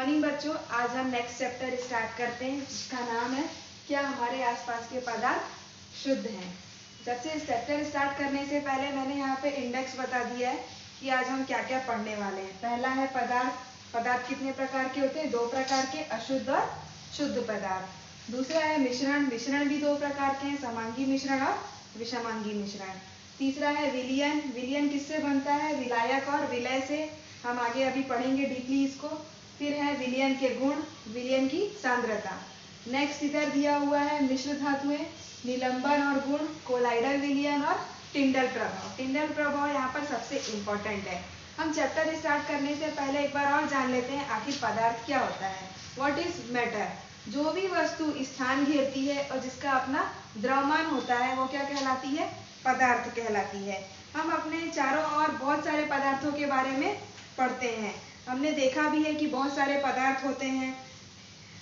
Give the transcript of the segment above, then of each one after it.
Morning बच्चों, आज हम नेक्स्ट चैप्टर स्टार्ट करते हैं जिसका नाम है क्या हमारे आसपास के पदार्थ शुद्ध हैं। सबसे इस चैप्टर स्टार्ट करने से पहले मैंने यहाँ पे इंडेक्स बता दिया है कि आज हम क्या क्या पढ़ने वाले हैं। पहला है पदार्थ। पदार्थ कितने प्रकार के होते हैं? 2 प्रकार के, अशुद्ध और शुद्ध पदार्थ। दूसरा है मिश्रण। मिश्रण भी 2 प्रकार के हैं, समांगी मिश्रण और विषमांगी मिश्रण। तीसरा है विलयन। विलयन किससे बनता है? विलायक और विलय से। हम आगे अभी पढ़ेंगे डीपली इसको। फिर है विलयन के गुण, विलयन की सांद्रता। नेक्स्ट इधर दिया हुआ है मिश्र धातुएं, निलंबन और गुण, कोलाइडल विलयन और टिंडल प्रभाव। टिंडल प्रभाव यहाँ पर सबसे इम्पोर्टेंट है। हम चैप्टर स्टार्ट करने से पहले एक बार और जान लेते हैं आखिर पदार्थ क्या होता है। What is matter? जो भी वस्तु स्थान घेरती है और जिसका अपना द्रव्यमान होता है वो क्या कहलाती है? पदार्थ कहलाती है। हम अपने चारों ओर बहुत सारे पदार्थों के बारे में पढ़ते हैं। हमने देखा भी है कि बहुत सारे पदार्थ होते हैं।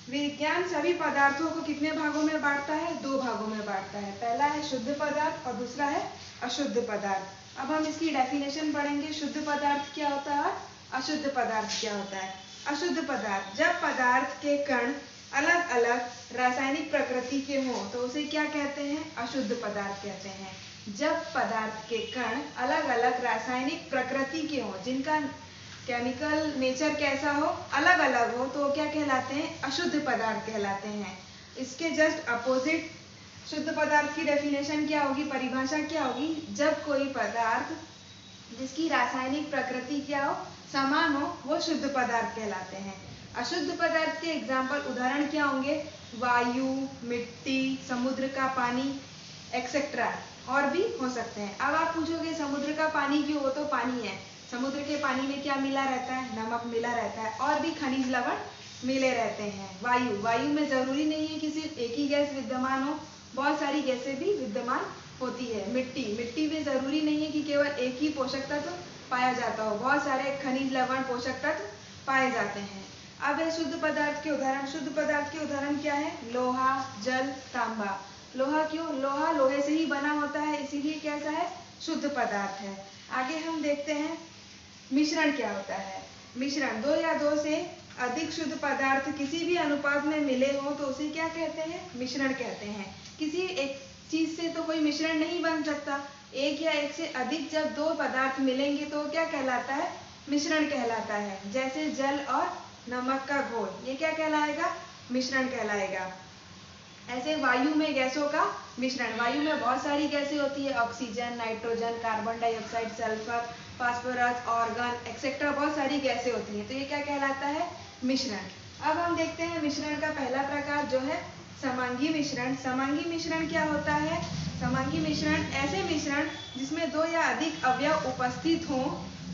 विज्ञान सभी पदार्थों को कितने भागों में बांटता है? 2 भागों में बांटता है। पहला है शुद्ध पदार्थ और दूसरा है अशुद्ध पदार्थ। अब हम इसकी डेफिनेशन पढ़ेंगे। शुद्ध पदार्थ क्या होता है, अशुद्ध पदार्थ क्या होता है। अशुद्ध पदार्थ, जब पदार्थ के कण अलग अलग रासायनिक प्रकृति के हों तो उसे क्या कहते हैं? अशुद्ध पदार्थ कहते हैं। जब पदार्थ के कण अलग अलग रासायनिक प्रकृति के हों, जिनका केमिकल नेचर कैसा हो, अलग अलग हो, तो क्या कहलाते हैं? अशुद्ध पदार्थ कहलाते हैं। इसके जस्ट अपोजिट शुद्ध पदार्थ की डेफिनेशन क्या होगी, परिभाषा क्या होगी? जब कोई पदार्थ जिसकी रासायनिक प्रकृति क्या हो, समान हो, वो शुद्ध पदार्थ कहलाते हैं। अशुद्ध पदार्थ के एग्जाम्पल उदाहरण क्या होंगे? वायु, मिट्टी, समुद्र का पानी एक्सेट्रा, और भी हो सकते हैं। अब आप पूछोगे समुद्र का पानी क्यों? वो तो पानी है। समुद्र के पानी में क्या मिला रहता है? नमक मिला रहता है और भी खनिज लवण मिले रहते हैं। वायु, वायु में जरूरी नहीं है कि सिर्फ एक ही गैस विद्यमान हो, बहुत सारी गैसें भी विद्यमान होती है। मिट्टी, मिट्टी में जरूरी नहीं है कि केवल एक ही पोषक तत्व पाया जाता हो, बहुत सारे खनिज लवण पोषक तत्व पाए जाते हैं। अब है शुद्ध पदार्थ के उदाहरण। शुद्ध पदार्थ के उदाहरण क्या है? लोहा, जल, तांबा। लोहा क्यों? लोहा लोहे से ही बना होता है, इसीलिए कैसा है? शुद्ध पदार्थ है। आगे हम देखते हैं मिश्रण क्या होता है। मिश्रण, 2 या 2 से अधिक शुद्ध पदार्थ किसी भी अनुपात में मिले हो तो उसे क्या कहते हैं? मिश्रण कहते हैं। किसी एक चीज से तो कोई मिश्रण नहीं बन सकता। एक या एक से अधिक जब 2 पदार्थ मिलेंगे तो क्या कहलाता है? मिश्रण कहलाता है। जैसे जल और नमक का घोल, ये क्या कहलाएगा? मिश्रण कहलाएगा। ऐसे वायु में गैसों का मिश्रण, वायु में बहुत सारी गैसें होती है, oxygen, nitrogen, carbon dioxide, sulphur, phosphorus, organ etcetera, बहुत सारी गैसें होती हैं, तो ये क्या कहलाता है? मिश्रण। अब हम देखते हैं मिश्रण का पहला प्रकार जो है समांगी मिश्रण। समांगी मिश्रण क्या होता है? समांगी मिश्रण ऐसे मिश्रण जिसमें 2 या अधिक अवयव उपस्थित हों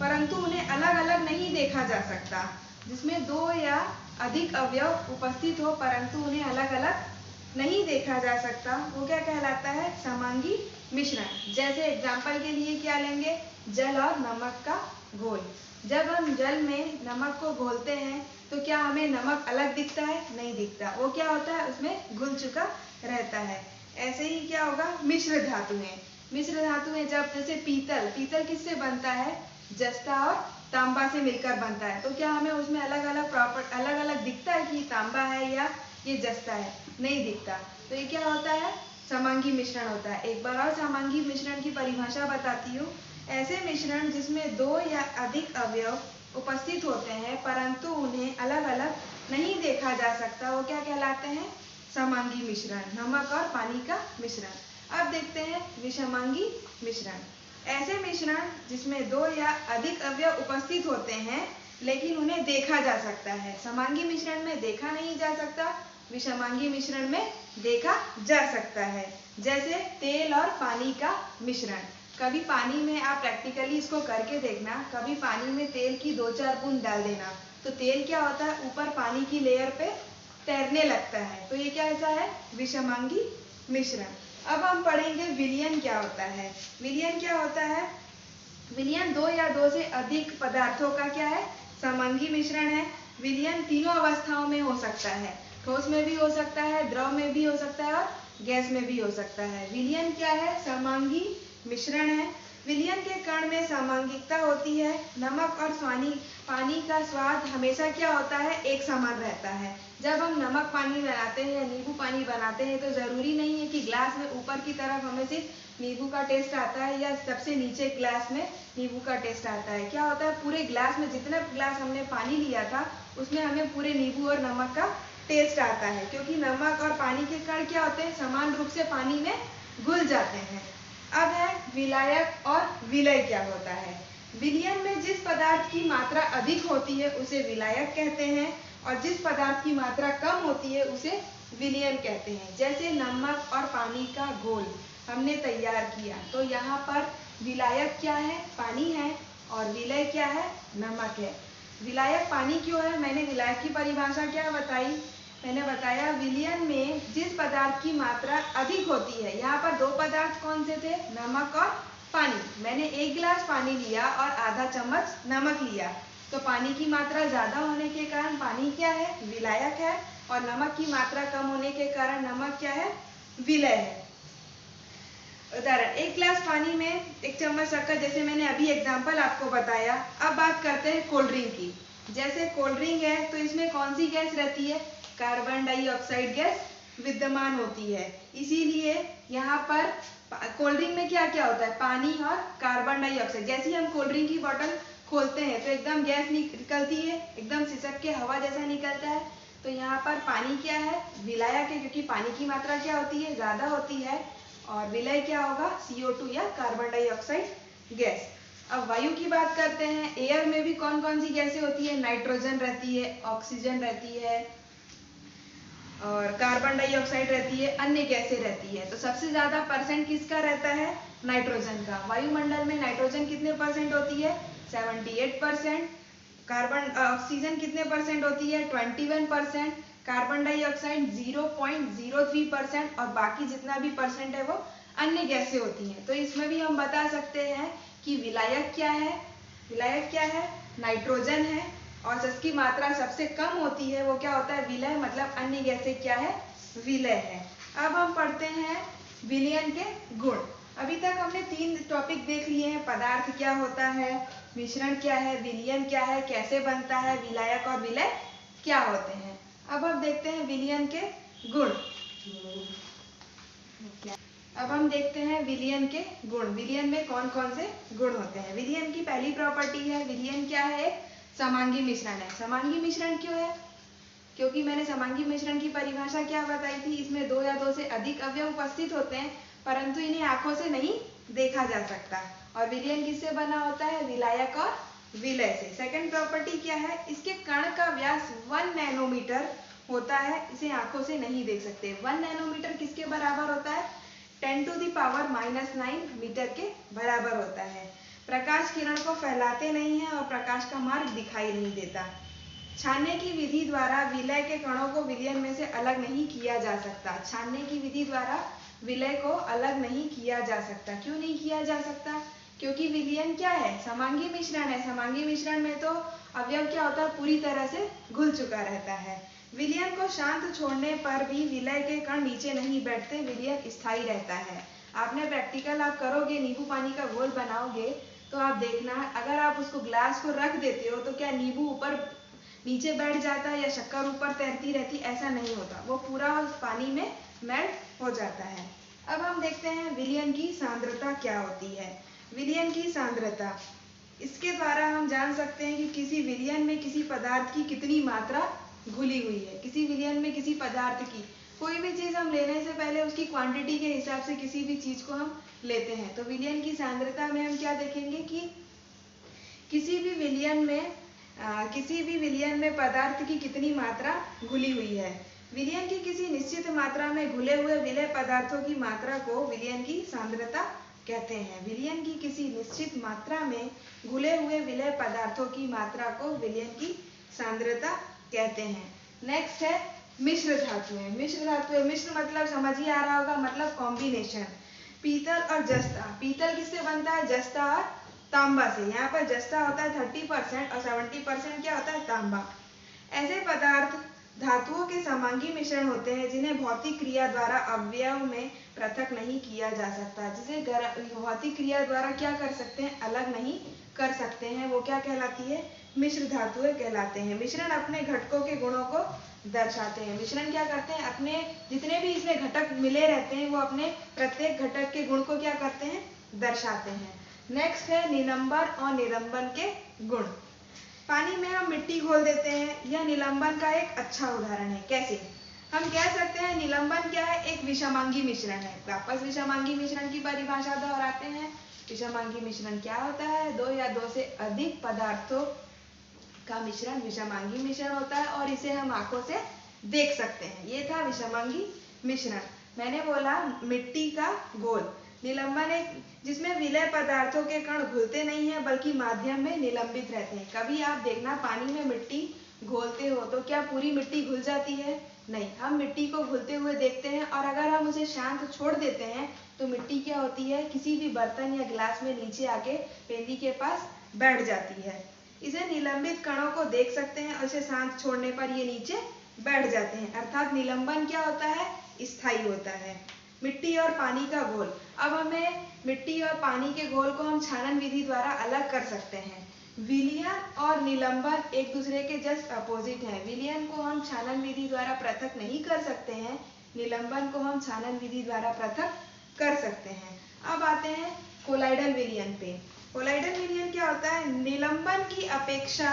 परंतु उन्हें अलग अलग नहीं देखा जा सकता। जिसमें 2 या अधिक अवयव उपस्थित हो परंतु उन्हें अलग अलग नहीं देखा जा सकता, वो क्या कहलाता है? समांगी मिश्रण। जैसे एग्जाम्पल के लिए क्या लेंगे? जल और नमक का घोल। जब हम जल में नमक को घोलते हैं तो क्या हमें नमक अलग दिखता है? नहीं दिखता। वो क्या होता है? उसमें घुल चुका रहता है। ऐसे ही क्या होगा? मिश्र धातुएं। मिश्र धातुएं जब, जैसे पीतल, पीतल किससे बनता है? जस्ता और तांबा से मिलकर बनता है, तो क्या हमें उसमें अलग अलग दिखता है कि तांबा है या ये जस्ता है? नहीं दिखता। तो ये क्या होता है? समांगी मिश्रण होता है। एक बार और समांगी मिश्रण की परिभाषा बताती हूँ। ऐसे मिश्रण जिसमें 2 या अधिक अवयव उपस्थित होते हैं परंतु उन्हें अलग अलग नहीं देखा जा सकता, वो क्या कहलाते हैं? समांगी मिश्रण। नमक और पानी का मिश्रण। अब देखते हैं विषमांगी मिश्रण। ऐसे मिश्रण जिसमें 2 या अधिक अवयव उपस्थित होते हैं लेकिन उन्हें देखा जा सकता है। समांगी मिश्रण में देखा नहीं जा सकता, विषमांगी मिश्रण में देखा जा सकता है। जैसे तेल और पानी का मिश्रण। कभी पानी में आप प्रैक्टिकली इसको करके देखना, कभी पानी में तेल की 2-4 बूंद डाल देना तो तेल क्या होता है? ऊपर पानी की लेयर पे तैरने लगता है, तो ये क्या ऐसा है? विषमांगी मिश्रण। अब हम पढ़ेंगे विलयन क्या होता है। विलयन क्या होता है? विलयन 2 या 2 से अधिक पदार्थों का क्या है? समांगी मिश्रण है। विलयन तीनों अवस्थाओं में हो सकता है, ठोस में भी हो सकता है, द्रव में भी हो सकता है और गैस में भी हो सकता है। विलयन क्या है? समांगी मिश्रण है। विलयन के कण में समांगिकता होती है। नमक और पानी का स्वाद हमेशा क्या होता है, एक समान रहता है। जब हम नमक पानी बनाते हैं या नींबू पानी बनाते हैं तो ज़रूरी नहीं है कि ग्लास में ऊपर की तरफ हमें सिर्फ नींबू का टेस्ट आता है या सबसे नीचे ग्लास में नींबू का टेस्ट आता है। क्या होता है, पूरे ग्लास में जितना ग्लास हमने पानी लिया था उसमें हमें पूरे नींबू और नमक का टेस्ट आता है, क्योंकि नमक और पानी के कण क्या होते हैं, समान रूप से पानी में घुल जाते हैं। अब है विलायक और विलय क्या होता है। विलयन में जिस पदार्थ की मात्रा अधिक होती है उसे विलायक कहते हैं और जिस पदार्थ की मात्रा कम होती है उसे विलयन कहते हैं। जैसे नमक और पानी का घोल हमने तैयार किया तो यहाँ पर विलायक क्या है, पानी है, और विलय क्या है, नमक है। विलायक पानी क्यों है, मैंने विलायक की परिभाषा क्या बताई, मैंने बताया विलयन में जिस पदार्थ की मात्रा अधिक होती है। यहाँ पर दो पदार्थ कौन से थे, नमक और पानी। मैंने एक गिलास पानी लिया और आधा चम्मच नमक लिया, तो पानी की मात्रा ज़्यादा होने के कारण पानी क्या है, विलायक है, और नमक की मात्रा कम होने के कारण नमक क्या है, विलय है। उदाहरण, एक गिलास पानी में एक चम्मच शक्कर, जैसे मैंने अभी एग्जाम्पल आपको बताया। अब बात करते हैं कोल्ड ड्रिंक की। जैसे कोल्ड ड्रिंक है तो इसमें कौन सी गैस रहती है, कार्बन डाइऑक्साइड गैस विद्यमान होती है। इसीलिए यहाँ पर कोल्ड ड्रिंक में क्या क्या होता है, पानी और कार्बन डाइऑक्साइड। जैसे ही हम कोल्ड ड्रिंक की बोतल खोलते हैं तो एकदम गैस निकलती है, एकदम सिसक के हवा जैसा निकलता है। तो यहाँ पर पानी क्या है, विलायक है, क्योंकि पानी की मात्रा क्या होती है, ज़्यादा होती है, और विलय क्या होगा, CO2 या कार्बन डाइऑक्साइड गैस। अब वायु की बात करते हैं। एयर में भी कौन कौन सी गैसें होती है, नाइट्रोजन रहती है, ऑक्सीजन रहती है, और कार्बन डाइऑक्साइड रहती है, अन्य गैसें रहती है। तो सबसे ज्यादा परसेंट किसका रहता है, नाइट्रोजन का। वायुमंडल में नाइट्रोजन कितने परसेंट होती है, 78%। कार्बन ऑक्सीजन कितने परसेंट होती है, 21%। कार्बन डाइऑक्साइड 0.03%, और बाकी जितना भी परसेंट है वो अन्य गैसें होती हैं। तो इसमें भी हम बता सकते हैं कि विलायक क्या है, विलायक क्या है, नाइट्रोजन है, और जिसकी मात्रा सबसे कम होती है वो क्या होता है, विलय, मतलब अन्य गैसें क्या है, विलय है। अब हम पढ़ते हैं विलयन के गुण। अभी तक हमने 3 टॉपिक देख लिए हैं, पदार्थ क्या होता है, मिश्रण क्या है, विलयन क्या है, कैसे बनता है, विलायक और विलय क्या होते हैं। अब हम देखते हैं विलयन के गुण। अब हम देखते हैं विलयन के गुण। विलयन में कौन कौन से गुण होते हैं। विलयन की पहली प्रॉपर्टी है, विलयन क्या है, समांगी मिश्रण है। समांगी मिश्रण क्यों है, क्योंकि मैंने समांगी मिश्रण की परिभाषा क्या बताई थी, इसमें 2 या 2 से अधिक अवयव उपस्थित होते हैं परंतु इन्हें आंखों से नहीं देखा जा सकता। और विलयन किससे बना होता है, विलायक और विलय से। सेकंड प्रॉपर्टी क्या है, इसके कण का व्यास 1 नैनोमीटर होता है, इसे आंखों से नहीं देख सकते। 1 नैनोमीटर किसके बराबर होता है, 10⁻⁹ मीटर के बराबर होता है। प्रकाश किरण को फैलाते नहीं है और प्रकाश का मार्ग दिखाई नहीं देता। छानने की विधि द्वारा विलय के कणों को विलयन में से अलग नहीं किया जा सकता। छानने की विधि द्वारा विलय को अलग नहीं किया जा सकता। क्यों नहीं किया जा सकता, क्योंकि विलयन क्या है, समांगी मिश्रण है। समांगी मिश्रण में तो अवयव क्या होता है, पूरी तरह से घुल चुका रहता है। विलयन को शांत छोड़ने पर भी विलय के कण नीचे नहीं बैठते, विलयन स्थायी रहता है। आपने प्रैक्टिकल आप करोगे, नींबू पानी का घोल बनाओगे तो आप देखना, अगर आप उसको ग्लास को रख देते हो तो क्या नींबू ऊपर नीचे बैठ जाता है या शक्कर ऊपर तैरती रहती, ऐसा नहीं होता, वो पूरा पानी में मेल्ट हो जाता है। अब हम देखते हैं विलयन की सांद्रता क्या होती है। विलयन की सांद्रता, इसके द्वारा हम जान सकते हैं कि किसी विलयन में किसी पदार्थ की कितनी मात्रा घुली हुई है। किसी विलयन में किसी पदार्थ की, कोई भी चीज़ हम लेने से पहले उसकी क्वांटिटी के हिसाब से किसी भी चीज़ को हम लेते हैं। तो विलयन की सांद्रता में हम क्या देखेंगे कि किसी भी विलयन में पदार्थ की कितनी मात्रा घुली हुई है। विलयन की किसी निश्चित मात्रा में घुले हुए विलय पदार्थों की मात्रा को विलयन की सांद्रता कहते हैं। विलयन की किसी निश्चित मात्रा में घुले हुए विलय पदार्थों की मात्रा को विलयन की सांद्रता कहते हैं। नेक्स्ट है मिश्र धातुएं। मिश्र धातुएं, मिश्र मतलब समझ ही आ रहा होगा, मतलब कॉम्बिनेशन। पीतल और जस्ता। पीतल किससे बनता है, जस्ता और तांबा से। यहाँ पर जस्ता होता है 30% और 70% क्या होता है, तांबा। ऐसे पदार्थ धातुओं के समांगी मिश्रण होते हैं जिन्हें भौतिक क्रिया द्वारा अवयव में पृथक नहीं किया जा सकता। जिसे भौतिक क्रिया द्वारा क्या कर सकते हैं, अलग नहीं कर सकते हैं, वो क्या कहलाती है, मिश्र धातुएं कहलाते हैं। मिश्रण अपने घटकों के गुणों को दर्शाते हैं। मिश्रण क्या करते हैं, अपने जितने भी इसमें घटक मिले रहते हैं वो अपने प्रत्येक घटक के गुण को क्या करते हैं, दर्शाते हैं। नेक्स्ट है निलंबन और निलंबन के गुण। पानी में हम मिट्टी घोल देते हैं, यह निलंबन का एक अच्छा उदाहरण है। कैसे, हम कह सकते हैं निलंबन क्या है, एक विषमांगी मिश्रण है। वापस विषमांगी मिश्रण की परिभाषा दोहराते हैं। विषमांगी मिश्रण क्या होता है, दो या दो से अधिक पदार्थों का मिश्रण विषमांगी मिश्रण होता है और इसे हम आंखों से देख सकते हैं। ये था विषमांगी मिश्रण। मैंने बोला मिट्टी का घोल। निलंबन एक जिसमें विलय पदार्थों के कण घुलते नहीं है बल्कि माध्यम में निलंबित रहते हैं। कभी आप देखना पानी में मिट्टी घोलते हो तो क्या पूरी मिट्टी घुल जाती है, नहीं, हम मिट्टी को घुलते हुए देखते हैं और अगर हम उसे शांत छोड़ देते हैं तो मिट्टी क्या होती है, किसी भी बर्तन या गिलास में नीचे आके पेंदी के पास बैठ जाती है। इसे निलंबित कणों को देख सकते हैं और इसे शांत छोड़ने पर ये नीचे बैठ जाते हैं। अर्थात निलंबन क्या होता है, स्थायी होता है। मिट्टी और पानी का घोल। अब हमें मिट्टी और पानी के घोल को हम छानन विधि द्वारा अलग कर सकते हैं। विलयन और निलंबन एक दूसरे के जस्ट अपोजिट हैं। विलयन को हम छानन विधि द्वारा पृथक नहीं कर सकते हैं, निलंबन को हम छानन विधि द्वारा पृथक कर सकते हैं। अब आते हैं कोलाइडल विलयन पे। कोलाइडल विलयन क्या होता है, निलंबन की अपेक्षा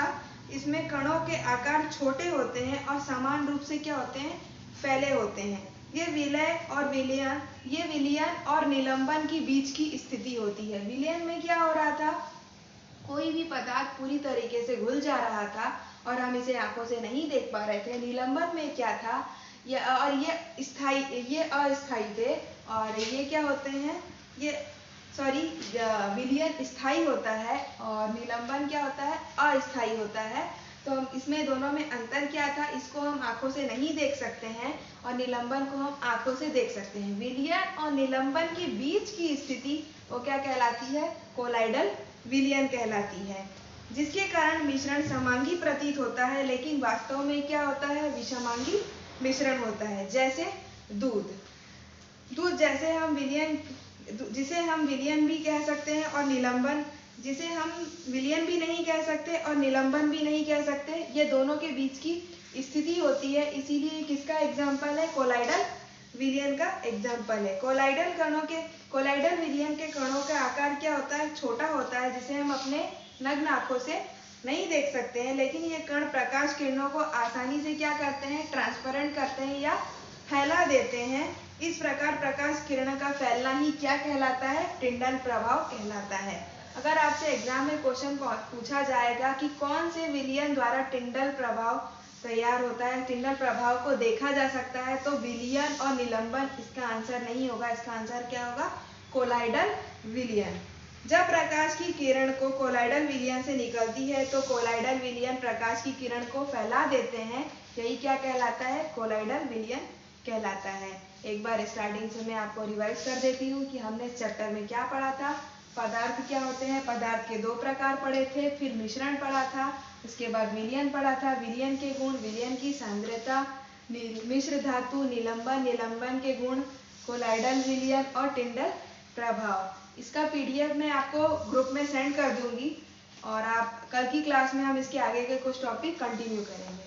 इसमें कणों के आकार छोटे होते हैं और समान रूप से क्या होते हैं, फैले होते हैं। ये विलयन और निलंबन की बीच की स्थिति होती है। विलयन में क्या हो रहा था, कोई भी पदार्थ पूरी तरीके से घुल जा रहा था और हम इसे आंखों से नहीं देख पा रहे थे। निलंबन में क्या था, ये अस्थायी थे और ये क्या होते हैं, विलयन स्थायी होता है और निलंबन क्या होता है, अस्थायी होता है। तो हम इसमें दोनों में अंतर क्या था, इसको हम आंखों से नहीं देख सकते हैं और निलंबन को हम आंखों से देख सकते हैं। विलयन और निलंबन के बीच की स्थिति वो क्या कहलाती है, कोलाइडल विलयन कहलाती है, जिसके कारण मिश्रण समांगी प्रतीत होता है लेकिन वास्तव में क्या होता है, विषमांगी मिश्रण होता है। जैसे दूध जिसे हम विलयन भी कह सकते हैं और निलंबन, जिसे हम विलयन भी नहीं कह सकते और निलंबन भी नहीं कह सकते, ये दोनों के बीच की स्थिति होती है। इसीलिए किसका एग्जाम्पल है, कोलाइडल विलयन का एग्जाम्पल है। कोलाइडल विलयन के कणों का आकार क्या होता है, छोटा होता है, जिसे हम अपने नग्न आंखों से नहीं देख सकते हैं, लेकिन ये कण प्रकाश किरणों को आसानी से क्या करते हैं, ट्रांसपेरेंट करते हैं या फैला देते हैं। इस प्रकार प्रकाश किरण का फैलना ही क्या कहलाता है, टिंडल प्रभाव कहलाता है। अगर आपसे एग्जाम में क्वेश्चन पूछा जाएगा कि कौन से विलयन द्वारा टिंडल प्रभाव तैयार होता है, टिंडल प्रभाव को देखा जा सकता है, तो विलयन और निलंबन इसका आंसर नहीं होगा। इसका आंसर क्या होगा, कोलाइडल विलयन। जब प्रकाश की किरण को कोलाइडल विलयन से निकलती है तो कोलाइडल विलयन प्रकाश की किरण को फैला देते हैं। यही क्या कहलाता है, कोलाइडल विलयन कहलाता है। एक बार स्टार्टिंग से मैं आपको रिवाइज कर देती हूँ कि हमने इस चैप्टर में क्या पढ़ा था। पदार्थ क्या होते हैं, पदार्थ के दो प्रकार पढ़े थे, फिर मिश्रण पढ़ा था, उसके बाद विलयन पढ़ा था, विलयन के गुण, विलयन की सांद्रता, मिश्र धातु, निलंबन के गुण, कोलाइडल विलयन और टिंडल प्रभाव। इसका PDF मैं आपको ग्रुप में सेंड कर दूंगी और आप कल की क्लास में हम इसके आगे के कुछ टॉपिक कंटिन्यू करेंगे।